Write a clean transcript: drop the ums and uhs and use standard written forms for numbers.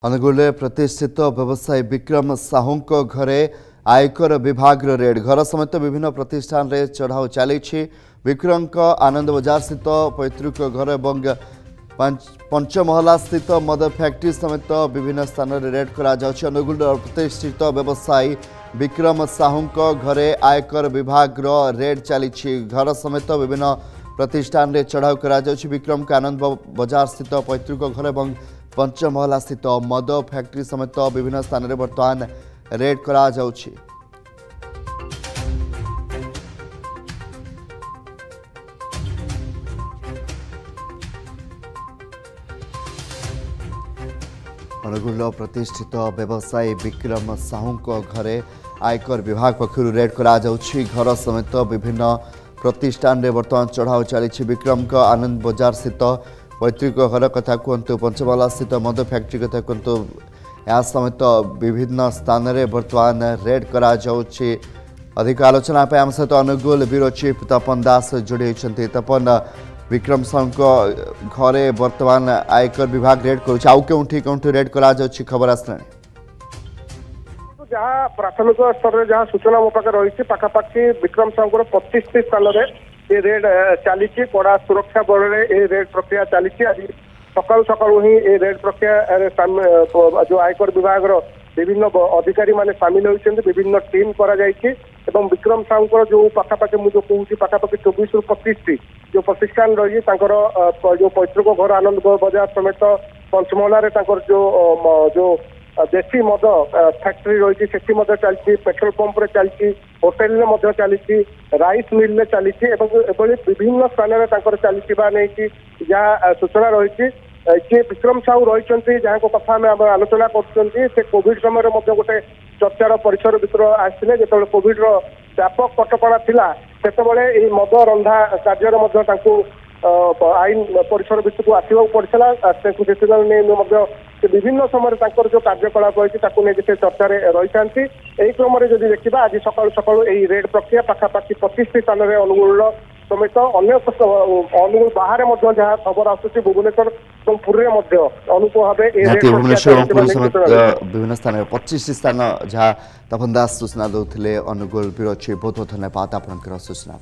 अनुगुल प्रतिष्ठित व्यवसायी विक्रम साहू घरे आयकर विभाग रेड घर समेत विभिन्न प्रतिष्ठान रे चढ़ाऊ चली विक्रम आनंद बजार स्थित पैतृक घर और पंचमहला स्थित मद फैक्ट्री समेत विभिन्न स्थान में रेड कर अनुगुल प्रतिष्ठित व्यवसायी विक्रम साहू घरे आयकर विभाग रेड चली घर समेत विभिन्न प्रतिष्ठान रे चढ़ाऊ कर विक्रम के आनंद बजार स्थित पैतृक घर और पंचमहला स्थित मद फैक्ट्री समेत विभिन्न स्थान में बर्तमान रेड करा जाउछि। अनुगुल प्रतिष्ठित व्यवसायी विक्रम साहू घरे आयकर विभाग पक्षर रेड करा जाउछि घर समेत विभिन्न प्रतिष्ठान में बर्तमान चढ़ाऊ चली विक्रम का आनंद बजार स्थित पैतृक घर कथा कहतु पंचमहला स्थित मद फैक्ट्री कथा कहतु या समेत विभिन्न स्थान में बर्तमान रेड करा जाउछि। अधिक आलोचना आम सहित अनुगुल ब्यूरो चीफ तपन दास जोड़ी होती। तपन विक्रम साहू घरे बर्तमान आयकर विभाग रेड करुँच रेड करा जाउछि खबर आसला जहाँ प्राथमिक स्तर में जहाँ सूचना मो पाखे रही पाखापाखि विक्रम साहू 25 स्थान में ये रेड चली कड़ा सुरक्षा बल में रेड प्रक्रिया चली आज सकाल सकालू ही ये रेड प्रक्रिया जो आयकर विभाग विभिन्न अधिकारी माने सामिल होती विभिन्न टीम एवं विक्रम साहू जो पाखापाखि मुझे कहूँ पाखापाखि 24 ରୁ 25 जो प्रतिष्ठान रही जो पैतृक घर आनंद बजार समेत पंचमहल जो देशी मद फैक्ट्री रही चलती पेट्रोल पंप रे चलती होटेल में चलती राइस मिल में चलती विभिन्न स्थान में चलती नहीं जहाँ सूचना रही किए विक्रम साहू रही जहाँ को कथा आम आलोचना कर कोविड समय गोटे चर्चार परिसर भितर आसते जो कोविड व्यापक कटकणा थिला से मद रंधा कार्य आईन परिसर भितर आसवा पड़ता विभिन्न समय जो कार्यकलाप रही चर्चा रही था यही क्रम जब देखा आज सका सका रेड प्रक्रिया पाखापाखि 25 स्थान में अनुगुल समेत अन्य अनुगुल बाहर जहाँ खबर आसूसी भुवनेश्वर और पुरी अनुकूल भाव विभिन्न स्थान में 25 स्थान जहाँ तपन दास सूचना दौले अनुगुल ब्यूरो चीफ बहुत बहुत धन्यवाद आपंकर सूचना।